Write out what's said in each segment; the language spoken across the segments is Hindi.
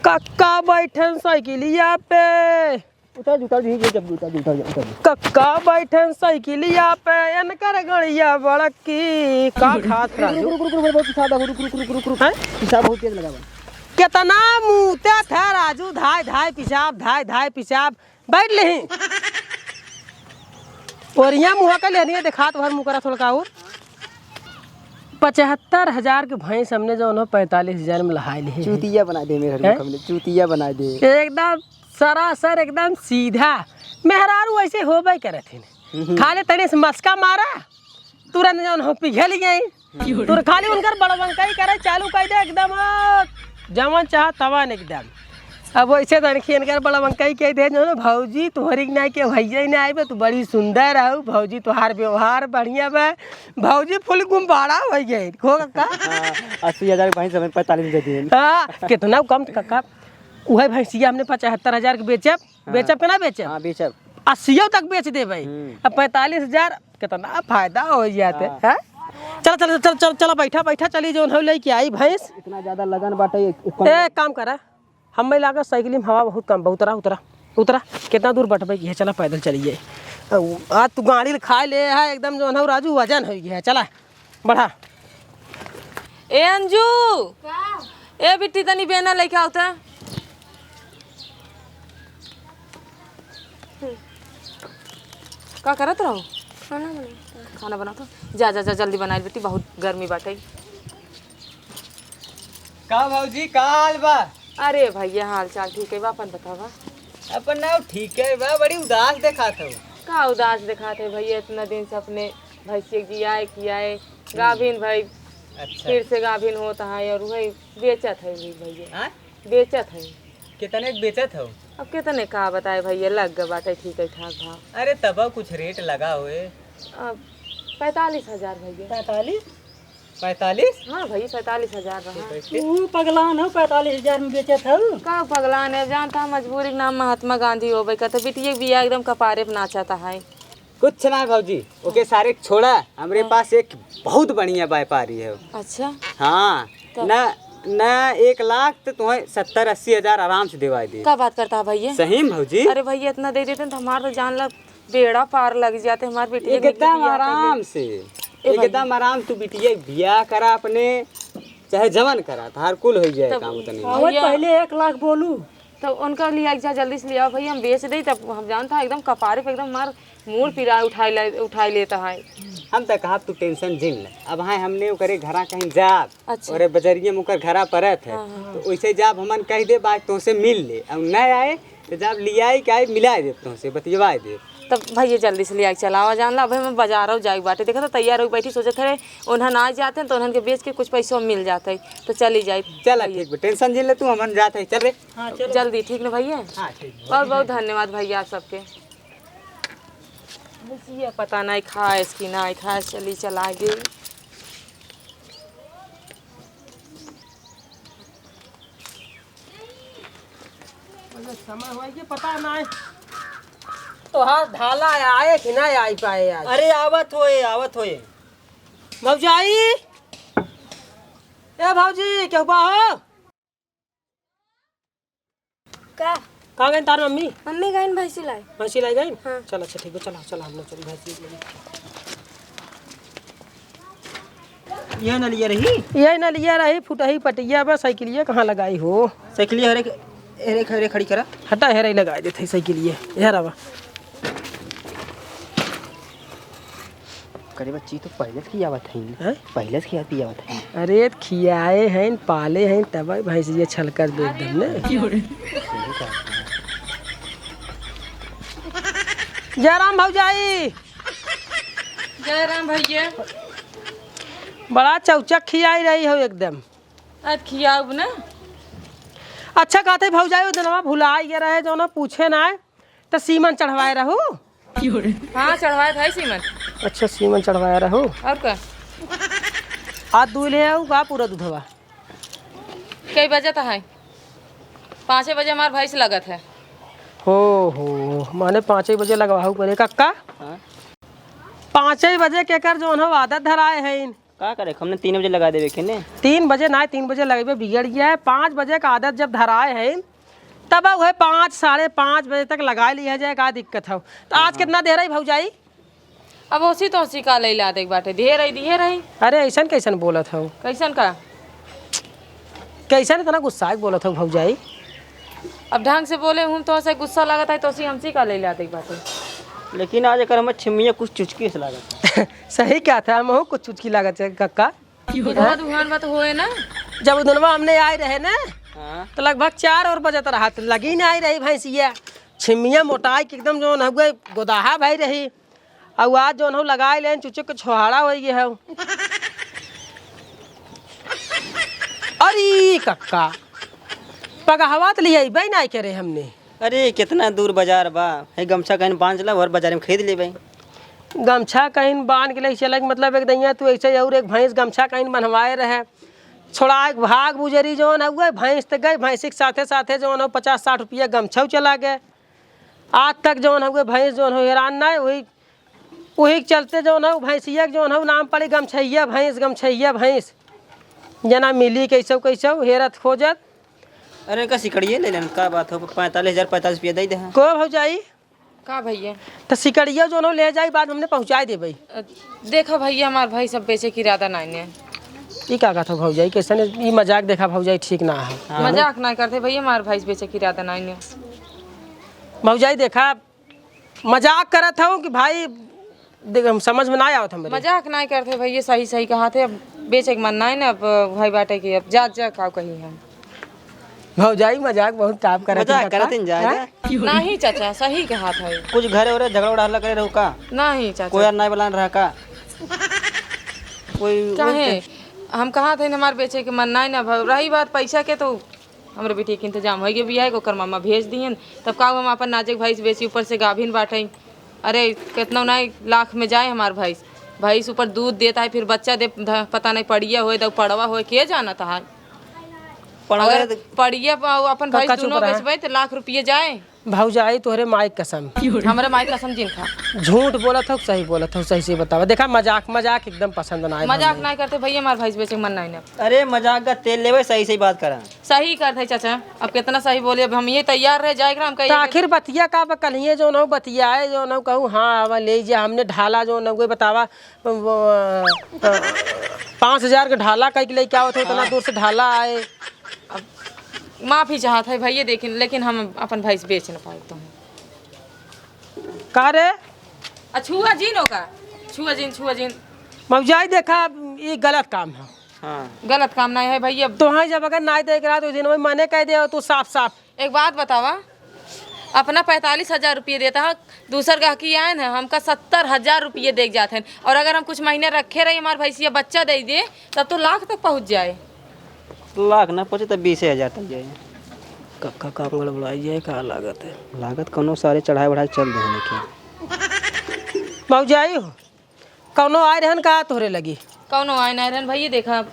कक्का बैठन साइकिलिया पे उतर जब उतर कक्का बैठन साइकिलिया पे इनकर गड़िया बड़की का खात राजू पिसाब बहुत तेज लगा कितना मुँहते थे राजू धाय धाय पिसाब बैठ ले और यहाँ मुँह का लेनी दिखा तो हर मुँह करा थोड़ा और 75,000 के भैंस हमने जो 45,000 में लहाई ली चूतिया बना दे मेरे चूतिया बना दे एकदम सरासर एकदम सीधा मेहरारू ऐसे हो भाई करे थे खाली तनी से मस्का मारा तुरंत जो पिघल गई तुर खाली उनकर बड़बंकाई करे चालू कर दे एकदम जमन चाह तवन एकदम अब वैसे तनखी इनकर बड़बंकाई कह दे जो भौजी तोहरी नहीं के भैया नहीं आए तू बड़ी सुंदर है भौजी तुहार व्यवहार बढ़िया बा भौजी फुल गुम्बाड़ा हो गई हो कक्का 80,000 भैंस हमें 45 दे हाँ कितना कम कक्का वही भैंसिया हमने 75,000 के बेचब के ना बेचब 80 तक बेच दे भाई अब 45,000 कितना फायदा हो जाते है चल बैठा चली जो लेके आई भैंस इतना ज्यादा लगन बाटे एक काम करा हम लागत साइकिल में हवा बहुत कम उतरा कितना दूर बटबे की है चला पैदल चलिए आज तू गाड़ी खा ले है एकदम जो है राजू वजन हो गया है चला बढ़ा ए अंजू ए बिट्टी तनी बेना लेके आवता का करत रहो खाना बना तो जा जल्दी बना बेटी बहुत गर्मी बाटे का भौजी का हाल बा अरे भैया हाल चाल ठीक है बा अपन बतावा अपन ना ठीक है बा बड़ी उदास दिखात हो का उदास दिखाते भैया इतना दिन से अपने भैंसिया कियाए गाभिन भाई अच्छा फिर से गाभिन होता है और वही बेचत है भैया हाँ बेचत है कितने बेचत हो अब कितने का बताए भैया लग गए बाटे ठीक है ठाक भाव अरे तब कुछ रेट लगा हुए अब 45,000 भैया 45 हाँ भैया 45,000 रहा तू पगलान हो 45,000 में बेचे था का भगवान है जानता मजबूरी के नाम महात्मा गांधी हो कहते बिटिया बिया एकदम कपारे पे नाचाता है कुछ ना भौजी ओके सारे छोड़ा हमारे पास एक बहुत बढ़िया व्यापारी है अच्छा हाँ न 1 लाख तो तुम्हें 70-80,000 आराम से दिवा दे का बात करता है भैया सही में भौजी अरे भैया इतना दे देते तो हमारे तो जान ला बेड़ा पार लग जाते हमारे बिटिया एकदम आराम से एकदम आराम तू बिटिया बिया करा अपने चाहे जवन करा तार कुल हो जाए काम उतने पहले 1 लाख बोलू तो उनका लिया जा जल्दी से लिया भैया हम बेच दे तब हम जानता है एकदम कपारे पे एकदम मार मूड पिरा उठाई लेता है हम तो कहा तू टेंशन जिन ले अब हाँ हमने ओकरे घरा कहीं जाब अच्छा। और बजरिए मुकर घरा परत है तो वैसे जाब हमन कह दे बात तो से मिल ले अब न आए तो जब लिया के आए मिला दे तो से बतियवा दे तब भैया जल्दी से लिया चलावा जान ला भाई मैं बाजार जाए बाटे देखा तो तैयार हो बैठी सोचे थे उन्हें ना जाते हैं तो उन्हें के बेच के कुछ पैसों मिल जाता है तो चली जाए चल ठीक टेंशन जिन ले तू हमन जाते है चल रे जल्दी ठीक ना भैया हाँ ठीक बहुत बहुत धन्यवाद भैया आप सबके ये पता नहीं खाए इसकी ना खाए चली चला गई समय हो कि पता नहीं तो हाँ ढाला आए कि नहीं आई पाए आज अरे आवत होए भौजाई ए भौजी क्या हुआ हो का कहाँ गई तार मम्मी गई भैंसी लाई भैंसी लाई गई हाँ। चल अच्छा ठीक है चला हम लोग चल भैंसी यह न लिया रही यही ना लिया रही फुटही पटिया बस साइकिलिया कहाँ लगाई हो साइकिल हरे खड़ी करा हटा हेरा लगाई देते साइकिलिया हेरा बा करे बच्ची तो पहले से आवत है पहले से आवत है अरे खियाए हैं पाले हैं तब भैंसिया छलकर दे एकदम ने जयराम भौजाई जयराम भैया बड़ा चौचक खियाई रही हो एकदम आज खियाब ना अच्छा कहते भौजाई वो दिनवा भुलाई गया रहे जो ना पूछे ना तो सीमन चढ़वाए रहो हाँ चढ़वाया था सीमन अच्छा सीमन चढ़वाया रहो और क्या हाथ दूध ले आओ का पूरा दूधवा कई बजे तो है 5 बजे हमारे भैंस लगत है हो माने 5 बजे लगवाहू करे कक्का 5 बजे के कर जो आदत धराए हैं का करे हमने 3 बजे लगा देवे के ने 3 बजे ना 3 बजे लगेबे बिगड़ गया है। 5 बजे का आदत जब धराए है तब अब है 5 साढ़े 5 बजे तक लगा लिया जाए, का दिक्कत हो। तो आज कितना देर है भौजाई? अब ओसी तो ओसी का ले ला दे बाटे दिए रही। अरे ऐसा कैसन बोलत हो? कैसन का कैसन इतना गुस्सा बोलत हो भौजाई? अब ढंग से बोले हूँ तो ऐसे गुस्सा लागत है तो ओसी हमसी का ले ला दे बाटे। लेकिन आज अगर हमें छिमिया कुछ चुचकी से लागत सही क्या था, हम कुछ चुचकी लागत है कक्का। दुहान बात होए ना जब उदनवा हमने आए रहे ना हाँ तो लगभग 4 और बजे रहा तो लगी नहीं आई रही भैंसिया। छिमिया मोटाई के एकदम जो है गोदाहा भाई रही। और आज जो है लगाए लेन चुचुक के छोहाड़ा हो गया है। अरे कक्का पगहवा तो लिया भाई नहीं करे हमने। अरे कितना दूर बाजार बा है, गमछा कहीं बांध ला और बाजार में खरीद ले भाई। गमछा कहीं बांध के लिए चल मतलब एक दैया तू ऐसे और एक भैंस गमछा कहीं बनवाए रहे छोड़ा भाग बुजरी जो है हुआ भैंस तो गई, भैंस के साथे साथे जो है 50-60 रुपया गमछा चला गए। आज तक जो है हुए भैंस जो है हैरान नहीं वही के चलते जो है भैंसिया जो है नाम पड़ी गमछैया भैंस जना मिली कैसो हेरत खोजत। अरे का सिकड़िए ले लेन का बात हो 45,045 रुपया दे दे। को भौजाई का भैया तो सिकड़िया जो है ले जाई बाद हमने पहुँचा दे भाई। देखो भैया हमार भाई सब बेचे की इरादा नहीं है। ये क्या कहता भौजाई कैसे ये मजाक देखा भौजाई ठीक ना है। मजाक नहीं करते भैया हमार भाई बेचे की इरादा नहीं है। भौजाई देखा मजाक करत हूँ कि भाई देख हम समझ में ना आवत हमरे। मजाक नहीं करते भैया सही कहा थे। अब बेचे के मन नहीं ना अब भाई बाटे की अब जा का कही हम। भौजाई मजाक बहुत टाप करत मजाक करत इन जा नहीं चाचा सही कहा था। कुछ घरे और झगड़ा उड़ा करे रहू का? नहीं चाचा कोई और नहीं बलान रहा का? कोई काहे हम कहा थे हमारे बेचे के मन नहीं ना। रही बात पैसा के तो हमारे बेटी के इंतजाम हो गया बिया है ओकर मामा भेज दियन तब का हम अपन नाजुक भाई से बेची ऊपर से गाभिन बाटे। अरे कितना नहीं लाख में जाए हमार भैंस ऊपर दूध देता है फिर बच्चा दे पता नहीं पड़िया हो पड़वा हो के जाना था। अगर पड़िया अपन भाई दोनों बेचबे तो लाख रुपये जाए। भौजाई तोहरे माई कसम हमारे माई कसम जिनका झूठ बोलत हो सही बोलत हो सही से बतावा। देखा मजाक एकदम पसंद ना मजाक नहीं करते भैया हमारे भैंस बेचे मन नहीं ना। अरे मजाक का तेल लेवे सही बात करा। सही करते चाचा अब कितना सही बोले अब हम ये तैयार रह जाएगा हम कहीं आखिर बतिया का कलिए जो न बतियाए जो न कहूँ हाँ अब ले जा हमने ढाला जो न बतावा 5,000 का ढाला कहीं ले क्या होता इतना दूर से ढाला आए। माफी चाहता है भैया लेकिन हम अपन भैंस बेच न पाए तो का रे छुआ जीन भौजाई देखा ये गलत काम है। हाँ गलत काम नहीं है भैया। तो हाँ जब अगर नहीं देख रहा तो दिन में मने कह दे तू साफ एक बात बतावा अपना 45,000 रुपये देता है दूसर गाहकी आए ना हमका 70,000 रुपये देख जाते हैं और अगर हम कुछ महीने रखे रहे हमारे भैंसिया बच्चा दे दे तब तो लाख तक पहुँच जाए। लाख ना पहुँचे तब 20,000 तक जाए। कक्का काम गड़बड़ाई है का लागत है लागत कौनो सारे चढ़ाए बढ़ाए चल रहे हैं। भौजाई हो कौनो आए रहन का तोहरे लगी कौनो आए नहीं रहन भैया देखा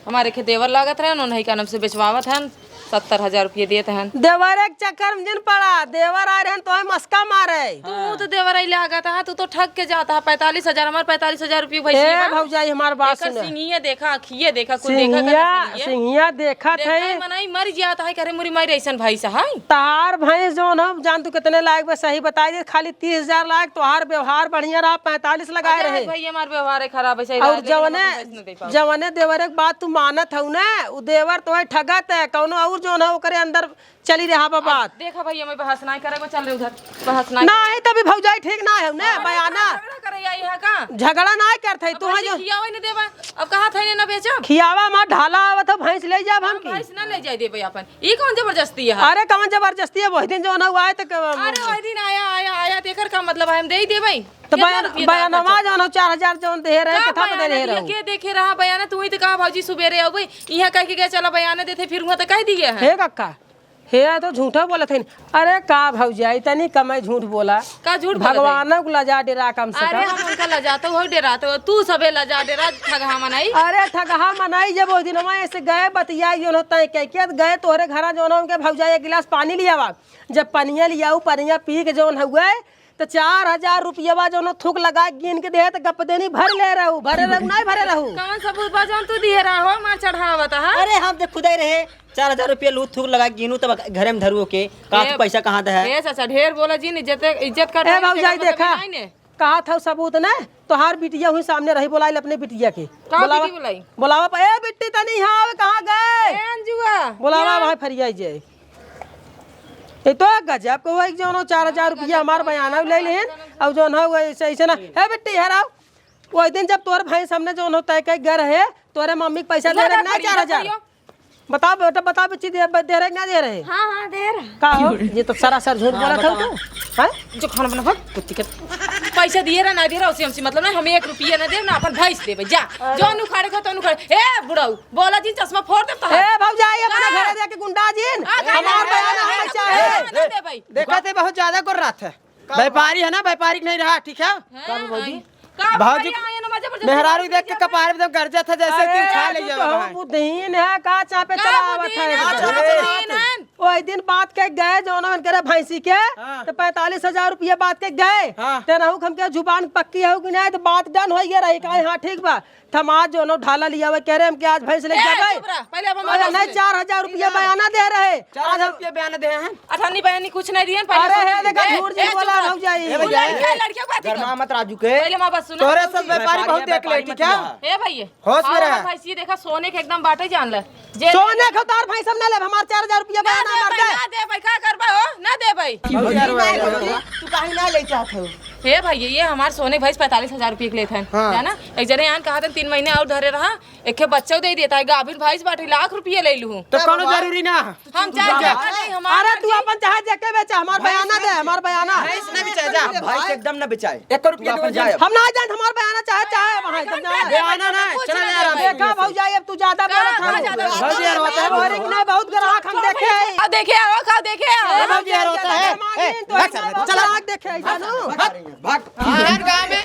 हमारे के देवर लागत रहन उन्हीं का नाम से बेचवावत हैं 70,000 रुपये देते हैं। देवर एक चक्कर में जिन पड़ा देवर आए रहन तो मस्का मारे तू तो देवर आई लागत है तू तो ठग के जाता है 45,000 हमारे 45,000 रुपये भैया भौजाई हमार बात सुन सिंहिया देखा अखिए देखा कुछ देखा सिंहिया देखा थे मनाई मर जाता है करे मुरी मारी ऐसा भाई साहब तहार भैंस जो न जान तू कितने लायक बस सही बताई दे खाली 30,000 लायक तोहार व्यवहार बढ़िया रहा 45 लगाए रहे भैया हमारे व्यवहार खराब है और जवने देवर एक बात तू मानत हूँ ना वो देवर तो ठगत है कौनो और जो न ओकरे अंदर चली रहा बात। देखा भैया मैं बहस नहीं करे चल रहे उधर बहस नहीं तभी भौजाई ठीक ना है ना बयाना झगड़ा ना करते तू जो खियावा नहीं देबा अब कहा थे ना बेचा खियावा मा ढाला आवत भैंस ले जा हम की भैंस ना ले जाए देबे अपन ई कौन जबरदस्ती है। अरे कौन जबरदस्ती है वही दिन जो ना हुआ है तो अरे वही दिन आया देकर का मतलब हम दे ही देबे तो बयानवा जो 4,000 जो दे रहे कथा पे दे रहे के देखे रहा बयाना तू ही तो कहा भौजी सुबेरे आबे यहां कह के गया चला बयाना देते फिर हुआ तो कह दिए हे कक्का हे तो झूठा बोला थे। अरे का भौजाई तनी कमाई झूठ बोला का झूठ भगवान को लजा डेरा कम से कम। अरे हम उनका लजाते हो डेराते तू सबे लजा डेरा ठगहा मनाई। अरे ठगहा मनाई जब उस दिन ऐसे गए बतिया जो होता है क्या गए तोहरे घर जो उनके भौजाई एक गिलास पानी लिया जब पनिया लिया पनिया पी के जो हुआ तो 4000 रुपया जो न थूक लगा गिन के दे तो गप देनी भर ले रहू नहीं भरे रहू। कौन सबूत बा जौन तू दिए रहा हो मार चढ़ावत हा? अरे हम तो खुदा ही रहे 4000 रुपया लूट थूक लगा गिनू तब घरे में धरू के का तू पैसा कहाँ दे है। ए चाचा ढेर बोला जी इज्जत कर ए भौजाई देखा कहा था सबूत ने तोहार बिटिया हुई सामने रही बोलाई अपने बिटिया के बिटी बुलाई? बोलावा ए बिट्टी तनी यहाँ कहाँ गए ए अंजुआ बोलावा भाई फरियाई जे ये तो गजब को है जो 4000 रुपया हमार बयाना ले लेन और जो ना ऐसे ऐसे ना हे बिट्टी हेराओ वो दिन जब तोर भाई सामने जो न तय कई घर है तोरे मम्मी के पैसा दे रहे ना 4000 बताओ बेटा बताओ बच्ची दे रहे ना दे रहे। हाँ हाँ दे रहा। का हो ये तो सरासर झूठ बोला था तो हैं जो खाना बना भग कुत्ती के पैसा दिए रहा ना दे रहा उसी हमसे मतलब ना हमें 1 रुपया ना दे ना अपन भैंस देबे जा जो नुखाड़े को तो नुखाड़े ए बुढ़ाऊ बोला जी चश्मा फोड़ दे तो ए भौजाई अपने घरे जाके गुंडा जिन हमार बयाना हम चाहे ना दे भाई देखा थे बहुत ज्यादा कर रहा था व्यापारी है ना व्यापारी नहीं रहा ठीक है भाजी मेहरारू देख के कपार में गर्जा था जैसे कि खा ले जाओ बुद्धहीन है का चापे चलावत है। वो एक दिन बात के गए जो ना करे भैंसी के तो 45,000 रुपया बात के गए तेनाहू हम के जुबान पक्की है कि नहीं तो बात डन हो गया रही का हां ठीक बा थमाज जो नो ढाला लिया हुआ कह रहे हम कि आज भैंस ले जाए पहले अब नहीं 4000 रुपया बयाना दे रहे 4000 रुपया बयान दे हैं अठानी बयानी कुछ नहीं दिए अरे है देखा झूठ झूठ बोला भौजाई लड़कियों को गरमा मत राजू के पहले मां बात सुनो तोरे सब व्यापारी बहुत देख ले ठीक है ए भाई होश में रह भाई ये देखा सोने के एकदम बाटे जान ले सोने के तार भाई सब ना ले हमार 4000 रुपया बयाना मार दे ना दे भाई का करबा हो ना दे भाई तू काहे ना ले चाहत हो हे भाई ये हमारे सोने भाई 45,000 रुपये के लिए थे है ना एक जने यहाँ कहा था 3 महीने और धरे रहा एक के बच्चा दे देता है गाभिन भाई बाटे लाख रुपया ले लूं तो कोनो जरूरी ना हम चाहे नहीं हमारा अरे तू अपन चाहे जके बेचा हमार बयाना दे हमार बयाना ना बिचाए जा भाई से एकदम ना बिचाए 1 रुपया दे जाए हम ना जान हमार बयाना चाहे वहां एकदम जाए बयाना ना चला यार देखा भौजाई अब तू ज्यादा बोलत है भौजी यार होता है और एक नहीं बहुत ग्राहक हम देखे आ देखे आओ खा देखे आओ भौजी यार होता है चला देखे ऐसा भाग हर गांव में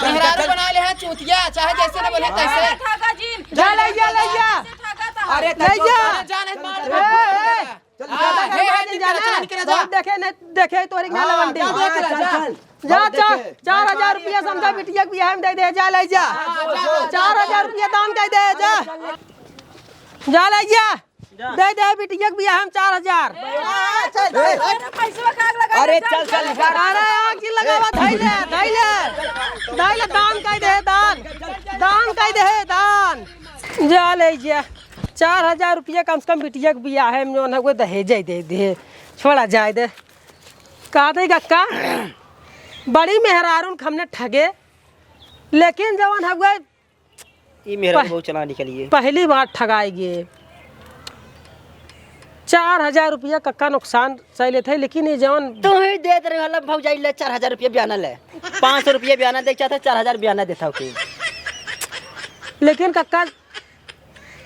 मेहरारू बना ले हैं चूतिया चाहे जैसे ना बोले तैसे ठाका जी जा ले जा अरे ले जा जान मार देखे नहीं देखे तोरी ना लवंडी जा 4000 रुपया समझा बिटिया के बियाह में दे दे जा ले जा 4000 रुपया दान कह दे जा ले जा दे दे बिटिया के बियाह में 4000 अरे चल अरे आग की लगावा धैले दान कह दे दान कह दे दान जा ले जा 4000 रुपया कम से कम बिटिया के बियाह है जो ना दहेज दे छोड़ा जाए दे का दे का बड़ी मेहरारून हमने ठगे लेकिन जवान हम गए ये मेरा बहुत चला निकलिए पहली बार ठगाई गए 4000 रुपया कक्का नुकसान चले थे लेकिन ये जवान तू ही दे रहे वाला भौजाई ले 4000 रुपया बयाना ले 500 रुपया बयाना दे चाहता 4000 बयाना देता के लेकिन कक्का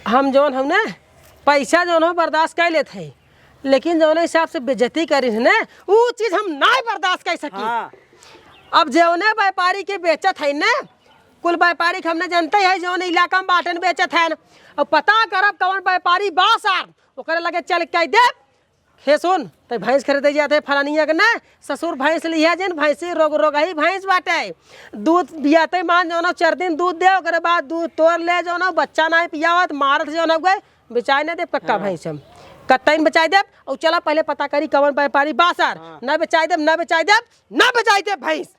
हम जौन हमने पैसा जौन हो बर्दाश्त कर लेते हैं लेकिन जौन हिसाब से बेइज्जती करी है ना वो चीज हम ना बर्दाश्त कर सकी। अब जौने व्यापारी के बेचत है ना कुल व्यापारी हमने जानते है जौन इलाका में बाटन बेचत है अब पता करब कौन व्यापारी बासार ओकरे लगे चल के दे हे सुन तो भैंस खरीदे जाते फलानिया के ना ससुर भैंस लिया जन भैंसी रोग ही भैंस बाटे दूध बियाते मान जो ना 4 दिन दूध दे ओकरे बाद दूध तोड़ ले जो ना बच्चा ना पियावत मारत जो ना गए बेचाए ना दे पक्का भैंस हम कत्तईन बचाई दे और चला पहले पता करी कौन व्यापारी बासार ना बेचाई दे भैंस